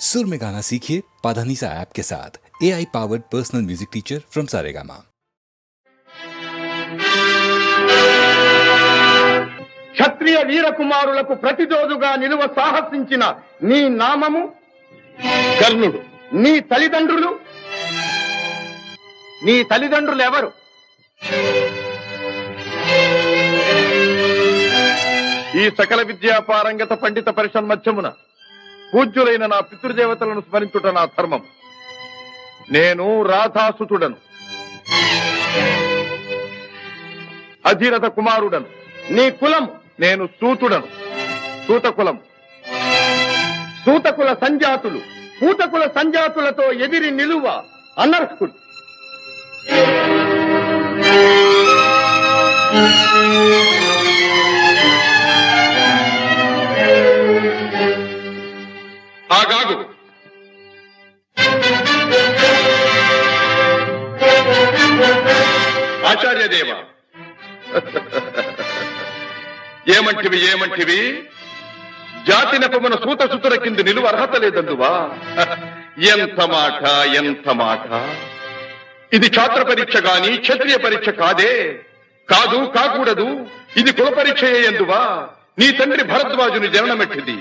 सुर में गाना सीखिए पाधानीसा ऐप के साथ। AI powered personal music teacher from Saregama. క్షత్రియ వీర కుమారులకు ప్రతిరోజుగా నిలువ సాహసించిన నీ నామము కర్ణుడు. నీ తల్లిదండ్రులు ఎవరు? ఈ సకల విద్యా పారంగత పండిత పరిషన్మధ్యమున పూజ్యులైన నా పితృదేవతలను స్మరించుట నా ధర్మం. నేను రాధాసుతుడను, అధిరథ కుమారుడను. నీ కులము? నేను సూతుడను, సూతకులం. సూతకుల సంజాతులు పూతకుల సంజాతులతో ఎదిరి నిలువ అనర్హుడు. ఆగాగు. ఆచార్యదేవ, ఏమంటివి? జాతి నెపమున సూతసుతుల కింద నిలువ అర్హత లేదందువా? ఎంత మాట! ఇది ఛాత్ర పరీక్ష గాని క్షత్రియ పరీక్ష కాదే. కాకూడదు. ఇది కుల పరీక్ష ఎందువా? నీ తండ్రి భరద్వాజుని జననమెట్టిది.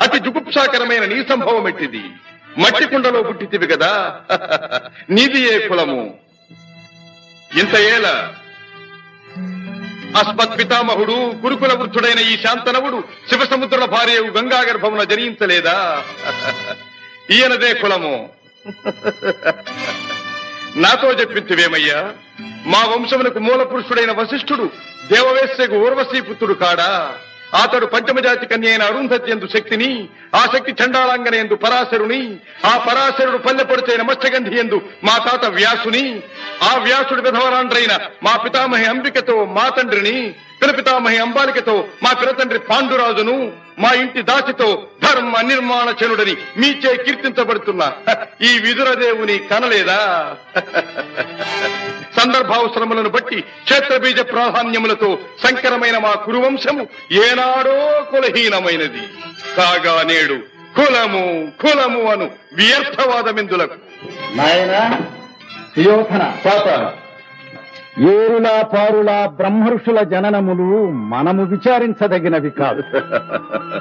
అతి జుగుప్సాకరమైన నీ సంభవం ఎట్టిది. మట్టి కుండలో పుట్టితివి కదా. నీది ఏ కులము? ఇంత ఏల అస్మత్ పితామహుడు గురుకుల వృద్ధుడైన ఈ శాంతనవుడు శివసముద్రుల భార్యవు గంగా గర్భమున జనించలేదా? ఈయనదే కులము. నాతో చెప్పింతివేమయ్యా? మా వంశమునకు మూల పురుషుడైన వశిష్ఠుడు దేవవేశ్యకు ఊర్వశీపుత్రుడు కాడా? అతడు పంచమజాతి కన్య అయిన అరుంధతి ఎందు శక్తిని, ఆ శక్తి చండాళంగన ఎందు పరాశరుని, ఆ పరాశరుడు పల్లెపొడిచైన మత్స్యగంధి ఎందు మా తాత వ్యాసుని, ఆ వ్యాసుడు విధవరాండ్రైన మా పితామహి అంబికతో మా తండ్రిని, పితామహి అంబాలికతో మా పిరతండ్రి పాండురాజును, మా ఇంటి దాసితో ధర్మ నిర్మాణ చనుడని మీచే కీర్తించబడుతున్న ఈ విదురదేవుని కనలేదా? సందర్భావసరములను బట్టి క్షేత్రబీజ ప్రాధాన్యములతో సంకరమైన మా కురువంశము ఏనాడో కులహీనమైనది. కాగా నేడు కులము అను వ్యర్థవాదమెందులకు. నాయనా సుయోధన, ఏరులా పారులా బ్రహ్మర్షుల జననములు మనము విచారించదగినవి కాదు.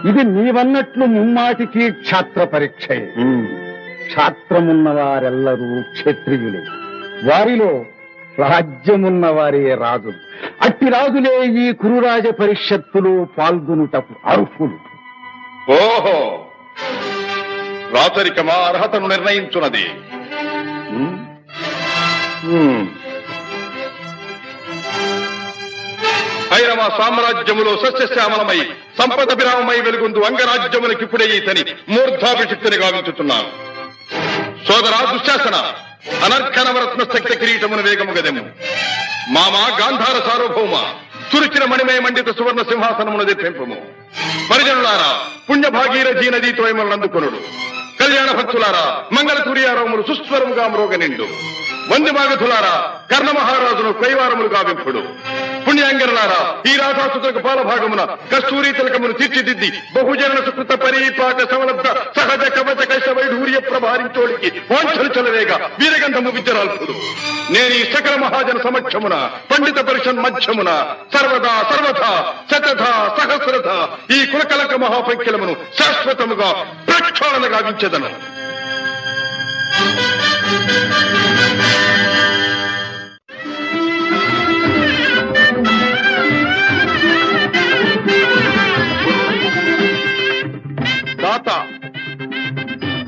ఇది నీవన్నట్లు ముమ్మాటికి క్షాత్ర పరీక్షే. క్షాత్రమున్న వారెల్లరూ క్షత్రియులే. వారిలో రాజ్యమున్న వారే రాజులు. అట్టి రాజులే ఈ కురురాజ పరిషత్తులు పాల్గొనుటకు అర్హులు. ఓహో, రాచరికమా అర్హతను నిర్ణయించున్నది. ఐరవ సామ్రాజ్యములో సస్యశ్యామలమై సంపద విరామమై వెలుగుందు అంగరాజ్యములకిప్పుడే ఈతని మూర్ధాభిషిక్తుని గావించుతున్నాను. సోదరా దుశ్శాసన, అనర్ఘనవరత్న శక్తి కిరీటమును వేగము గదెము. మామా గాంధార సార్వభౌమ, చురిచిన మణిమయ మండిత సువర్ణ సింహాసనమును తెప్పింపము. పరిజనులారా, పుణ్యభాగీరథీ నదీతో అందుకొనుడు. కళ్యాణ భక్తులారా, మంగళ సూర్యారవములు సుస్వరముగా మ్రోగనిండు. వంది మాగధులారా, కర్ణ మహారాజును కైవారములు గావింపుడు. పుణ్యాంగరులారా, ఈ రాధాసుతులకు పాలభాగమున కస్తూరి తిలకమును తీర్చిదిద్ది బహుజన సుకృత పరీపాక సమలబ్ధ సహజ కవచ కైశ వైఢూర్య ప్రభారించోడికి వాంఛలు చలవేగా వీరగంధము విద్యరాల్పుడు. నేను ఈ సకల మహాజన సమక్షమున పండిత పరిషన్ మధ్యమున సర్వదా శతథ సహస్రథ ఈ కులకలక మహాపంఖ్యలమును శాశ్వతముగా ప్రక్షాళన గావించెదను.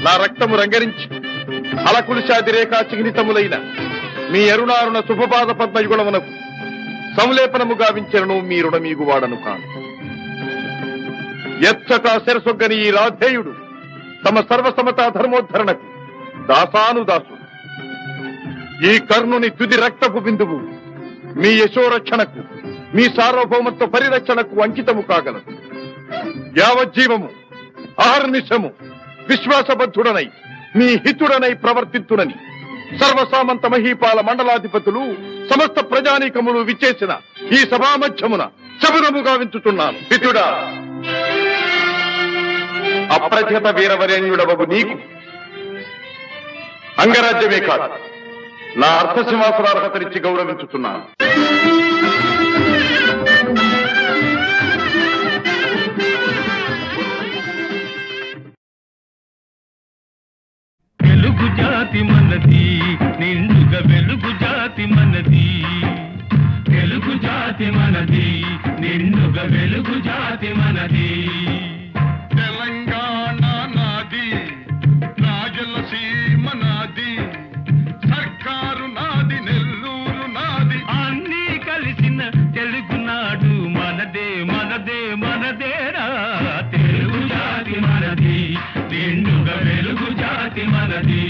నా రక్తము రంగరించి అలకులిశాది రేఖా చిహ్నితములైన మీ అరుణారుణ శుభపాద పద్మయుగుణమునకు సంలేపనము గావించను మీ రుణమీగు వాడను కాను. ఎచ్చట శిరసొగ్గని ఈ రాధేయుడు తమ సర్వసమతా ధర్మోద్ధరణకు దాసానుదాసు. ఈ కర్ణుని తుది రక్తపు బిందువు మీ యశోరక్షణకు, మీ సార్వభౌమత్వ పరిరక్షణకు అంకితము కాగలదు. యావజ్జీవము అహర్నిశము విశ్వాసబద్ధుడనై మీ హితుడనై ప్రవర్తింతునని సర్వసామంత మహీపాల మండలాధిపతులు సమస్త ప్రజానీకములు విచ్చేసిన ఈ సభామధ్యమున శబరము గావించుతున్నాను. హితుడా, అప్రతిహత వీరవరేణ్యుడవగు నీకు అంగరాజ్యమే కాదు, నా అర్థసింహాసనార్హతనిచ్చి గౌరవించుతున్నాను. వెలుగు జాతి మనది, నిండుగా వెలుగు జాతి మనది. వెలుగు జాతి మనది, నిండుగా వెలుగు జాతి మనది. తెలంగాణ నాది, రాయలసీమ నాది, సర్కారు నాది, నెల్లూరు నాది, అన్నీ కలిసిన తెలుగునాడు మనదే మనదే మనదేరా. తెలుగు జాతి మనది, నిండుగా వెలుగు జాతి మనది.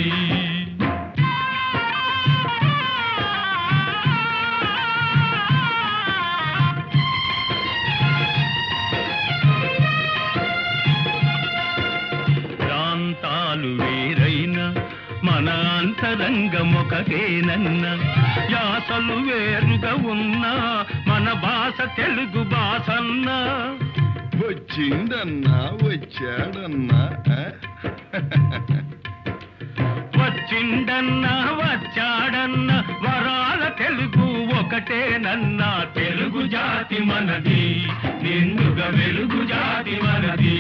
ప్రాంతాలు వేరైనా మన అంతరంగమొకటేనన్న, యాసలు వేరుగా ఉన్నా మన భాష తెలుగు భాషన్నా. వచ్చిందన్నా వచ్చాడన్నా, వచ్చిండన్నా వచ్చాడన్నా వరాల తెలుగు ఒకటేనన్నా. తెలుగు జాతి మనది, నిండుగా వెలుగు జాతి మనది.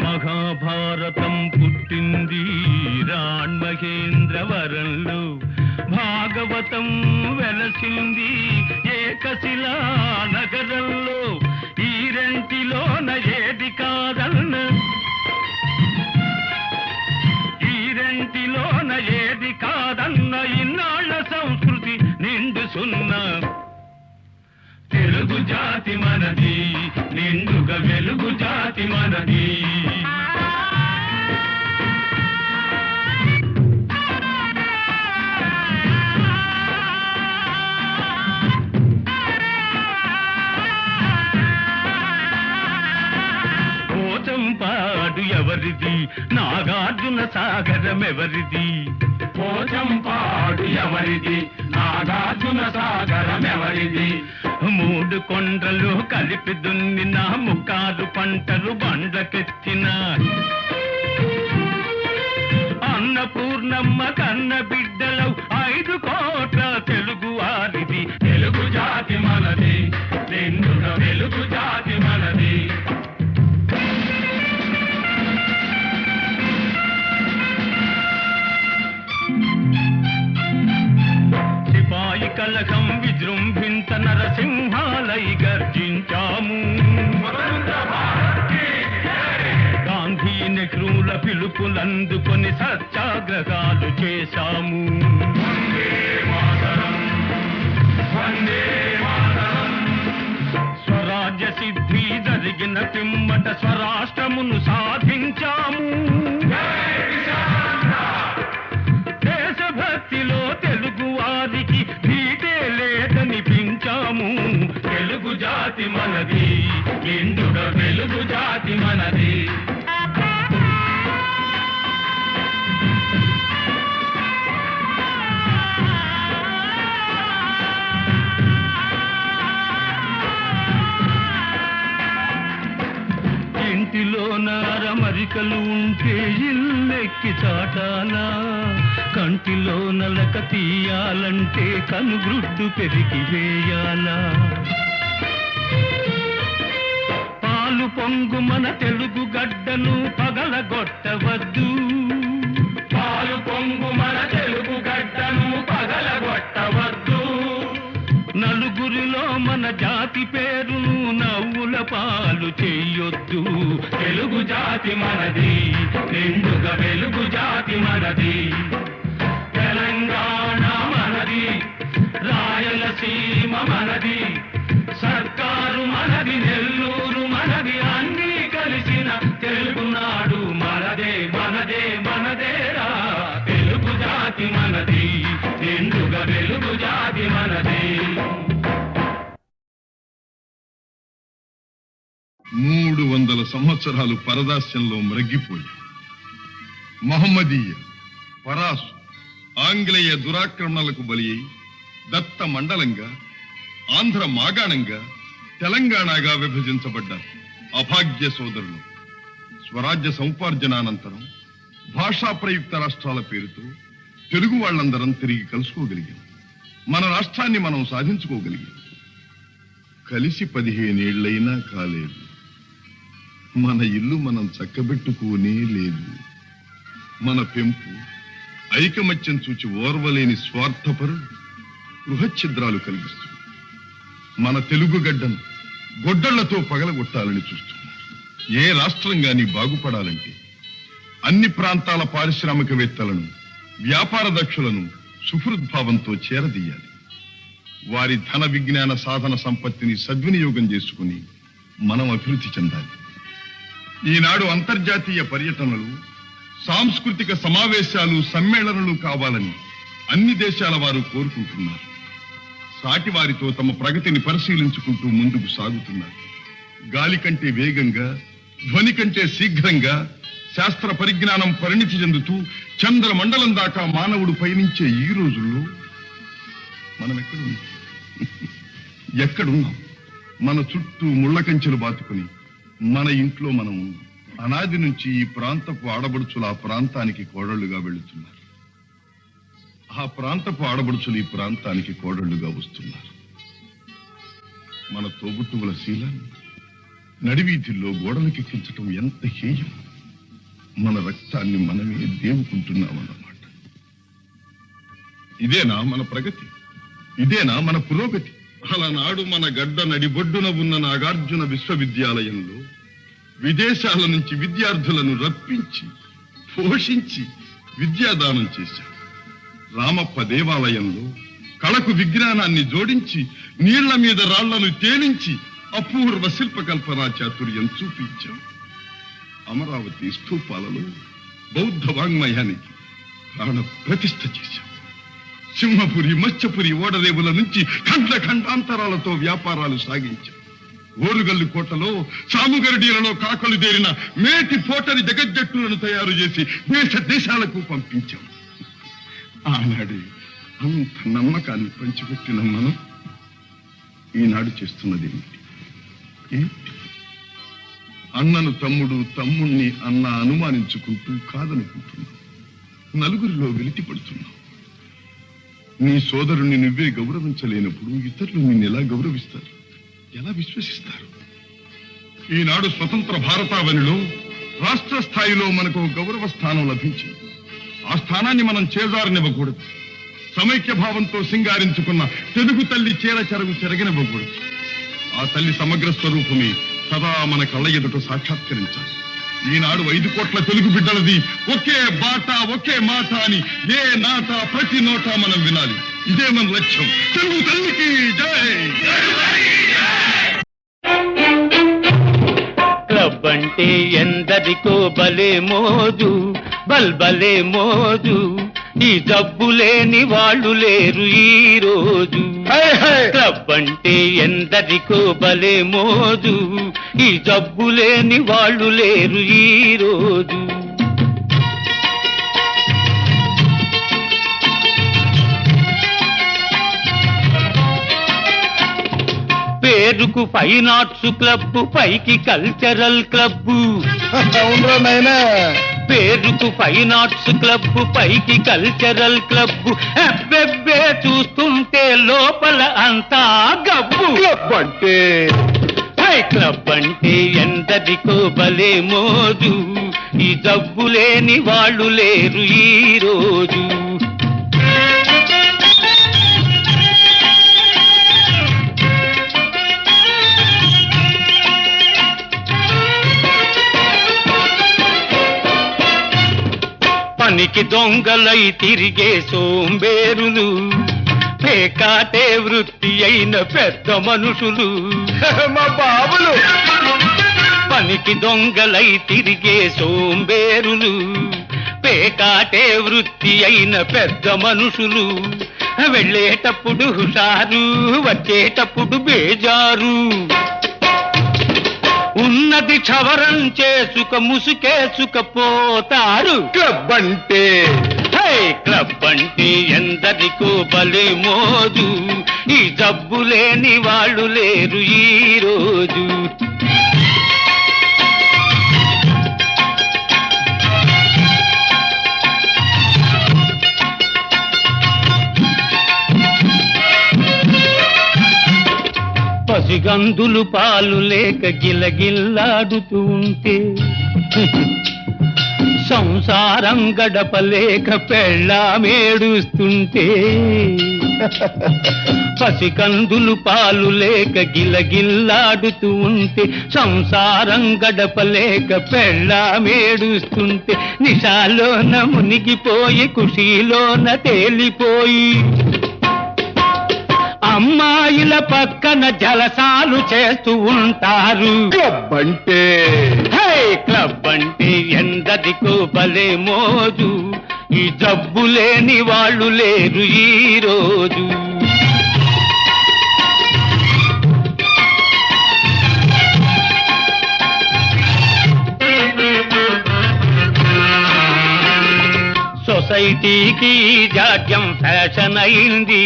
మహాభారతం పుట్టింది రాణ్మహేంద్రవరంలో, భాగవతం వెలసింది ఏకశిలా నగరంలో. ఈ రెంటిలోన ఏది కాదన్న, ఈ రెంటిలోన ఏది కాదన్న, ఇన్నాళ్ళ సంస్కృతి నిండు సున్నా. తెలుగు జాతి మనది, నిండుగా వెలుగు జాతి మనది. పోచంపాడు ఎవరిది, నాగార్జున సాగరం ఎవరిది. పోచంపాడు ఎవరిది, నాగార్జున సాగరం ఎవరిది. మూడు కొండలు కలిపి దున్నిన, ముక్కారు పంటలు బండ్లకెత్తిన, అన్నపూర్ణమ్మ కన్న బిడ్డలవు 5 కోట్ల తెలుగు వారిది. తెలుగు జాతి మనది, నిండుగా వెలుగు జాతి మనది. సిపాయి కలకం విజృంభించ నరసింహాలై గర్జించాము. గాంధీ నెహ్రూల పిలుపులందుకొని సత్యాగ్రహాలు చేశాము. స్వరాజ్య సిద్ధి జరిగిన పిమ్మట స్వరాష్ట్రమును సాధించాము. దేశభక్తిలో తెలుగు వారికి భీతే లేదనిపించాము. తెలుగు జాతి మనది, నిండుగా వెలుగు జాతి మనది. ఇంటిలో నారమరికలు ఉంటే ఇల్లెక్కి చాటాలా, కంటిలో నలక తీయాలంటే కనుగ్రుడ్డు పెరిగి వేయాలా. పాలు పొంగు మన తెలుగు గడ్డను పగలగొట్టవద్దు, పాలు పొంగు మన తెలుగు గడ్డను పగలగొట్టవద్దు. నలుగురిలో మన జాతి పేరును నవ్వుల పాలు చెయ్యొద్దు. తెలుగు జాతి మనది, నిండుగా వెలుగు జాతి మనది. తెలంగాణ మనది, రాయలసీమ మనది, సర్కారు మనది, నెల్లూరు మనది, అన్నీ కలిసిన తెలుగునాడు మనదే మనదే మనదేరా. తెలుగు జాతి మనది, నిండుగా వెలుగు జాతి మనది. 300 సంవత్సరాలు పరదాస్యంలో మ్రగ్గిపోయి మహమ్మదీయ పరాసు ఆంగ్లేయ దురాక్రమణలకు బలి అయి దత్త మండలంగా, ఆంధ్ర మాగాణంగా, తెలంగాణగా విభజించబడ్డ అభాగ్య సోదరులు స్వరాజ్య సముపార్జనానంతరం భాషా ప్రయుక్త రాష్ట్రాల పేరుతో తెలుగు వాళ్ళందరం తిరిగి కలుసుకోగలిగాం. మన రాష్ట్రాన్ని మనం సాధించుకోగలిగాం. కలిసి 15 ఏళ్లైనా కాలేదు. మన ఇల్లు మనం చక్కబెట్టుకోనే లేదు. మన పెంపు ఐకమత్యం చూచి ఓర్వలేని స్వార్థపరులు గృహఛిద్రాలు కలిగిస్తుంది. మన తెలుగు గడ్డను గొడ్డళ్లతో పగలగొట్టాలని చూస్తున్నారు. ఏ రాష్ట్రం గాని బాగుపడాలంటే అన్ని ప్రాంతాల పారిశ్రామికవేత్తలను, వ్యాపార దక్షులను సుహృద్భావంతో చేరదీయాలి. వారి ధన విజ్ఞాన సాధన సంపత్తిని సద్వినియోగం చేసుకుని మనం అభివృద్ధి చెందాలి. ఈనాడు అంతర్జాతీయ పర్యటనలు, సాంస్కృతిక సమావేశాలు, సమ్మేళనాలు కావాలని అన్ని దేశాల వారు కోరుకుంటున్నారు. సాటి వారితో తమ ప్రగతిని పరిశీలించుకుంటూ ముందుకు సాగుతున్నారు. గాలి కంటే వేగంగా, ధ్వని కంటే శీఘ్రంగా శాస్త్ర పరిజ్ఞానం పరిణితి చెందుతూ చంద్రమండలం దాకా మానవుడు పయనించే ఈ రోజుల్లో మనం ఎక్కడున్నాం? మన చుట్టూ ముళ్ళ కంచెలు బాతుకుని మన ఇంట్లో మనం ఉన్నాం. అనాది నుంచి ఈ ప్రాంతపు ఆడబడుచులు ఆ ప్రాంతానికి కోడళ్లుగా వెళుతున్నారు. ఆ ప్రాంతపు ఆడబడుచులు ఈ ప్రాంతానికి కోడళ్లుగా వస్తున్నారు. మన తోబుట్టువుల శీలాన్ని నడివీధుల్లో గోడలకెక్కించటం ఎంత హేయం! మన రక్తాన్ని మనమే దేవుకుంటున్నామన్నమాట. ఇదేనా మన ప్రగతి? ఇదేనా మన పురోగతి? అలనాడు మన గడ్డ నడిబొడ్డున ఉన్న నాగార్జున విశ్వవిద్యాలయంలో విదేశాల నుంచి విద్యార్థులను రప్పించి, పోషించి విద్యాదానం చేశాం. రామప్ప దేవాలయంలో కళకు విజ్ఞానాన్ని జోడించి నీళ్ల మీద రాళ్లను తేలించి అపూర్వ శిల్పకల్పనా చాతుర్యం చూపించాం. అమరావతి స్థూపాలలో బౌద్ధ వాంగ్మయానికి ప్రాణ ప్రతిష్ఠ చేశాం. సింహపురి, మత్స్యపురి ఓడరేవుల నుంచి ఖండ ఖండాంతరాలతో వ్యాపారాలు సాగించాం. ఓరుగల్లు కోటలో, సాముగరడీలలో కాకలు దేరిన మేటి పోటరి జగజ్జట్టులను తయారు చేసి దేశ దేశాలకు పంపించాం. ఆనాడు అంత నమ్మకాన్ని పంచిపెట్టిన మనం ఈనాడు చేస్తున్నది ఏమిటి? అన్నను తమ్ముడు, తమ్ముణ్ణి అన్న అనుమానించుకుంటూ కాదనుకుంటున్నాం. నలుగురిలో వెలితి పడుతున్నాం. నీ సోదరుణ్ణి నువ్వే గౌరవించలేనప్పుడు ఇతరులు నిన్ను ఎలా గౌరవిస్తారు? ఎలా విశ్వసిస్తారు? ఈనాడు స్వతంత్ర భారతావనిలో రాష్ట్ర స్థాయిలో మనకు గౌరవ స్థానం లభించింది. ఆ స్థానాన్ని మనం చేజారనివ్వకూడదు. సమైక్య భావంతో సింగారించుకున్న తెలుగు తల్లి చీర చెరగు చెరగనివ్వకూడదు. ఆ తల్లి సమగ్ర స్వరూపమే సదా మన కళ్ళ ఎదుట సాక్షాత్కరించాలి. ఈనాడు 5 కోట్ల తెలుగు బిడ్డలది ఒకే బాట, ఒకే మాట అని ఏ నాట, ప్రతి నోట మనం వినాలి. ఇదే మన లక్ష్యం. తెలుగు తల్లికి జై! క్లబ్ అంటే ఎందరికో భలే మోజు, బల్బలే మోజు. ఈ జబ్బు లేని వాళ్ళు లేరు ఈ రోజు. క్లబ్ అంటే ఎందరికో భలే మోజు, ఈ జబ్బు లేని వాళ్ళు లేరు ఈ రోజు. పేరుకు ఫైన్ ఆర్ట్స్ క్లబ్, పైకి కల్చరల్ క్లబ్. పేరుకు ఫైన్ ఆర్ట్స్ క్లబ్, పైకి కల్చరల్ క్లబ్. అబ్బెబ్బే చూస్తుంటే లోపల అంతా గబ్బు. క్లబ్ అంటే క్లబ్ అంటే ఎందరికో భలే మోజు, ఈ జబ్బు లేని వాళ్ళు లేరు ఈ రోజు. పనికి దొంగలై తిరిగే సోంబేరులు, పేకాటే వృత్తి అయిన పెద్ద మనుషులు. మా బాబులు పనికి దొంగలై తిరిగే సోంబేరులు, పేకాటే వృత్తి అయిన పెద్ద మనుషులు. వెళ్ళేటప్పుడు హుషారు, వచ్చేటప్పుడు బేజారు. ఉన్నది క్షవరం చేసుక ముసుకేసుకపోతారు. క్లబ్ అంటే హై క్లబ్ అంటే ఎందరికో భలే మోజు, ఈ జబ్బు లేని వాళ్ళు లేరు ఈ రోజు. పసిగందులు పాలు లేక గిలగిల్లాడుతూ ఉంటే, సంసారం గడపలేక పెళ్ళామేడుస్తుంటే, పసికందులు పాలు లేక గిలగిల్లాడుతూ ఉంటే, సంసారం గడపలేక పెళ్ళామేడుస్తుంటే, నిశాలోన మునిగిపోయి ఖుషీలోన తేలిపోయి, అమ్మాయిల పక్కన జలసాలు చేస్తూ ఉంటారు. క్లబ్ అంటే క్లబ్ అంటే ఎందరికో భలే మోజు, ఈ జబ్బు లేని వాళ్ళు లేరు ఈ రోజు. సొసైటీకి జాడ్యం ఫ్యాషన్ అయింది,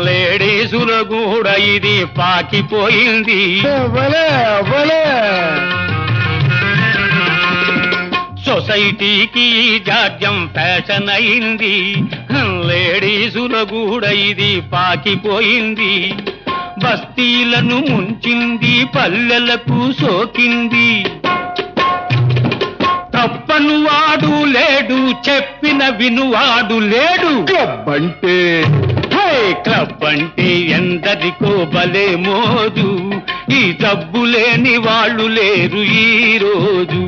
లేడీసులు కూడా ఇది పాకిపోయింది. సొసైటీకి జాడ్యం ఫ్యాషన్ అయింది, లేడీసులు కూడా ఇది పాకిపోయింది. బస్తీలను ముంచింది, పల్లెలకు సోకింది. తప్పను వాడు లేడు, చెప్పిన వినువాడు లేడు. క్లబ్ అంటే క్లబ్ అంటే ఎందరికో భలే మోజు, ఈ జబ్బు లేని వాళ్ళు లేరు ఈ రోజు.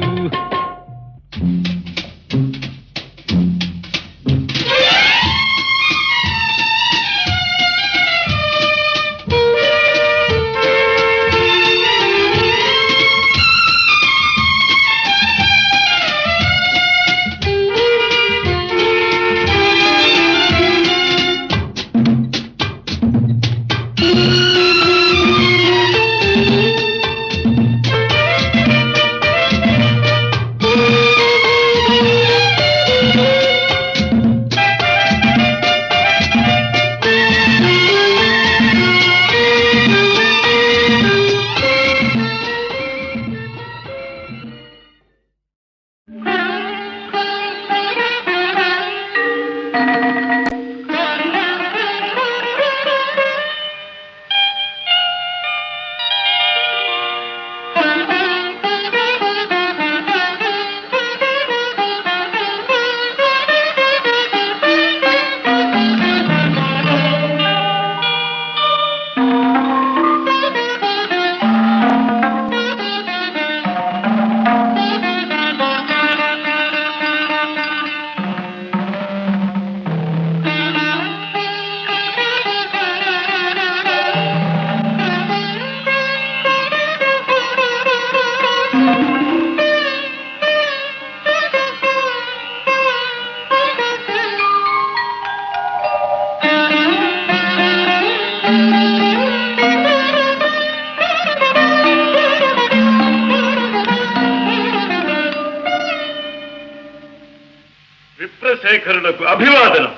విప్రశేఖరులకు అభివాదనం.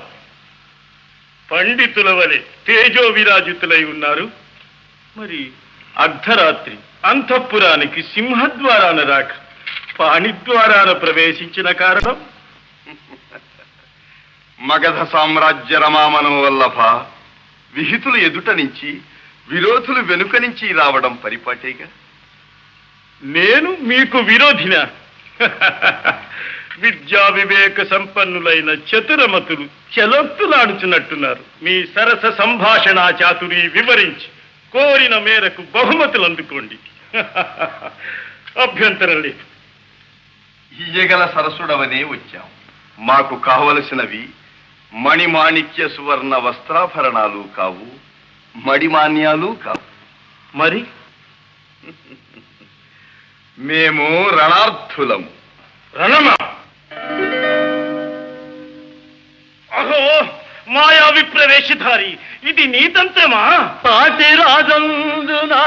పండితుల వలె తేజో విరాజితులై ఉన్నారు. మరి అర్ధరాత్రి అంతఃపురానికి సింహద్వారాన రాక పాణిద్వారాన ప్రవేశించిన కారణం? మగధ సామ్రాజ్య రమామనం వల్లభ, విహితులు ఎదుట నుంచి విరోధులు వెనుక నుంచి రావడం పరిపాటేగా. నేను మీకు విరోధినా? విద్యా వివేక సంపన్నులైన చతురమతులు చెలొత్తులాడుచున్నట్టున్నారు. మీ సరస సంభాషణ చాతురి వివరించి కోరిన మేరకు బహుమతులు అందుకోండి. అభ్యంతరం లేదు. ఇయ్యగల సరసుడవనే వచ్చాం. మాకు కావలసినవి మణిమాణిక్య సువర్ణ వస్త్రాభరణాలు కావు, మడిమాన్యాలు కావు. మరి మేము రణార్థులము. రణమా? అహో మాయా విప్రవేశధారి, ఇది నీ తంత్రమా? పాటి రాజందునా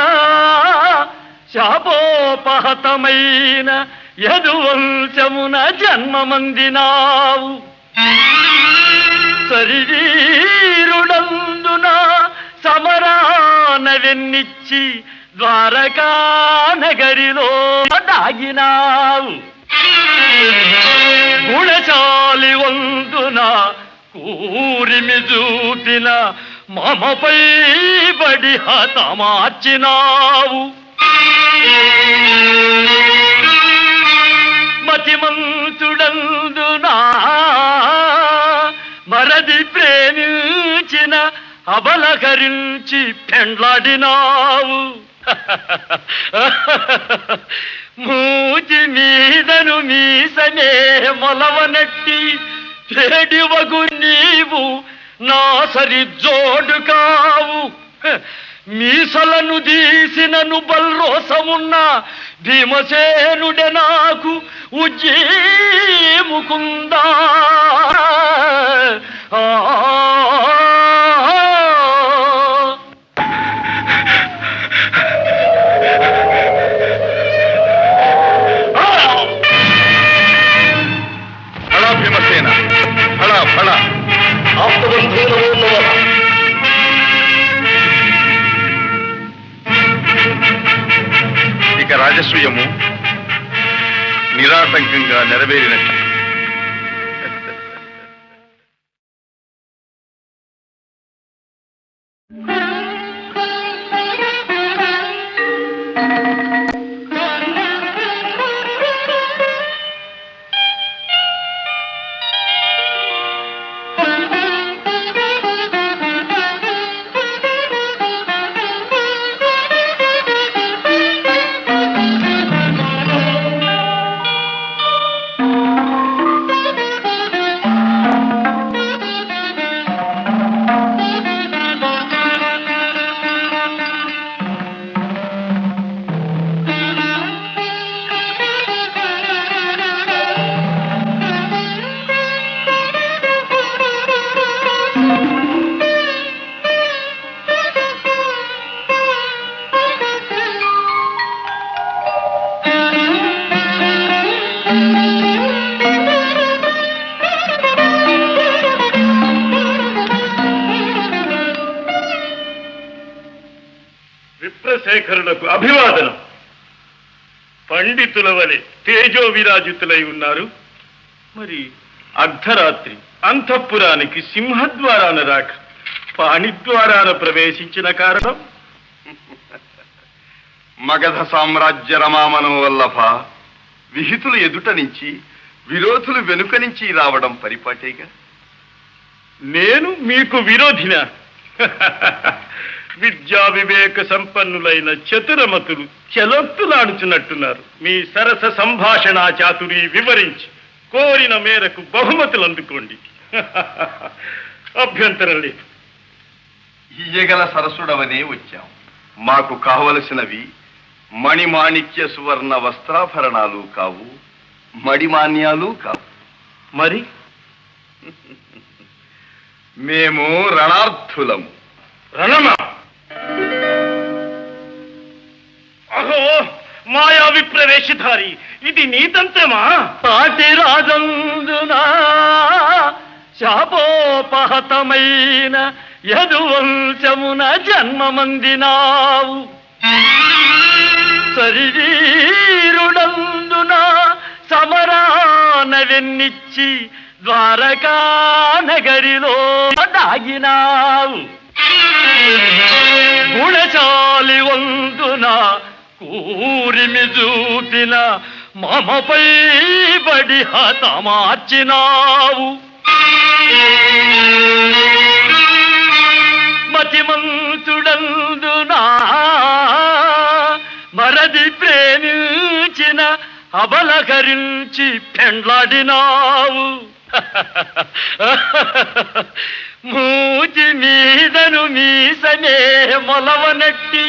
శాపోపహతమైన యదువంశమున జన్మమందినావు. శరీరుడందున సమరాన వెన్నిచ్చి ద్వారకా నగరిలో దాగినావు. గుణచాలి వందున కూరిమి చూపిన మమపై బడి హతమార్చినావు. మతిమంతుడందునా మరది ప్రేమించిన అబలకరించి పెండ్లాడినావు. మూతి మీదను మీసనే మొలవనట్టి చెడివగు నీవు నా సరి జోడు కావు. మీసలను దీసినను బల్రోసమున్న భీమసేనుడే నాకు ఉజ్జీముకుందా. ఫళ భీమసేన, ఫళ ఫళ. ఇక రాజసూయము నిరాటంకంగా నెరవేరినట్టు. విప్రశేఖరులకు అభివాదనం. పండితుల వలె తేజో విరాజితులై ఉన్నారు. మరి అర్ధరాత్రి అంతఃపురానికి సింహద్వారాన రాక పాణిద్వారాన ప్రవేశించిన కారణం? మగధ సామ్రాజ్య రమామనోవల్లభ, విహితులు ఎదుట నుంచి విరోధులు వెనుక నుంచి రావడం పరిపాటేగా. నేను మీకు విరోధిన? విద్యా వివేక సంపన్నులైన చతురమతులు చెలొత్తులాడుచున్నట్టున్నారు. మీ సరస సంభాషణ చాతురి వివరించి కోరిన మేరకు బహుమతులు అందుకోండి. అభ్యంతరం లేదు. ఇయ్యగల సరసుడవనే వచ్చాం. మాకు కావలసినవి మణిమాణిక్య సువర్ణ వస్త్రాభరణాలు కావు, మడిమాన్యాలు కావు. మరి మేము రణార్థులము. రణమా? అహో మాయా విప్రవేశధారి, ఇది నీతంత్రమా? పాటి రాజందున శాపోపహతమైన యదువంశమున జన్మమందినావు. శరీరుడందున సమరాన వెన్నిచ్చి ద్వారకా నగరిలో దాగినావు. గుణచాలి వందున కూరిమి చూపిన మమపై బడి హతమార్చినావు. మతిమంతుడందునా మరది ప్రేమించిన అబలకరించి పెండ్లాడినావు. మూతి మీదను మీసనే మొలవనట్టి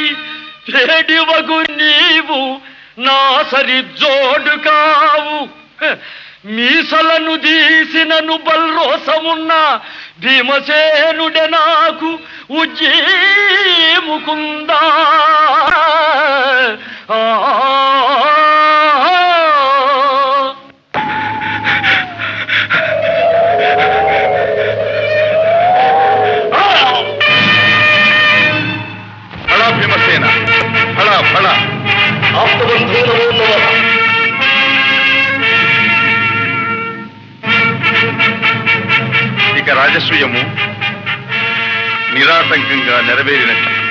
చెడివగు నీవు నా సరి జోడు కావు. మీసలను దీసినను బల్రోసమున్న భీమసేనుడే నాకు ఉజ్జీముకుందా. ఆప్తబంధువు నమో నమః. ఇక రాజసూయము నిరాటంకంగా నెరవేరినట్లు.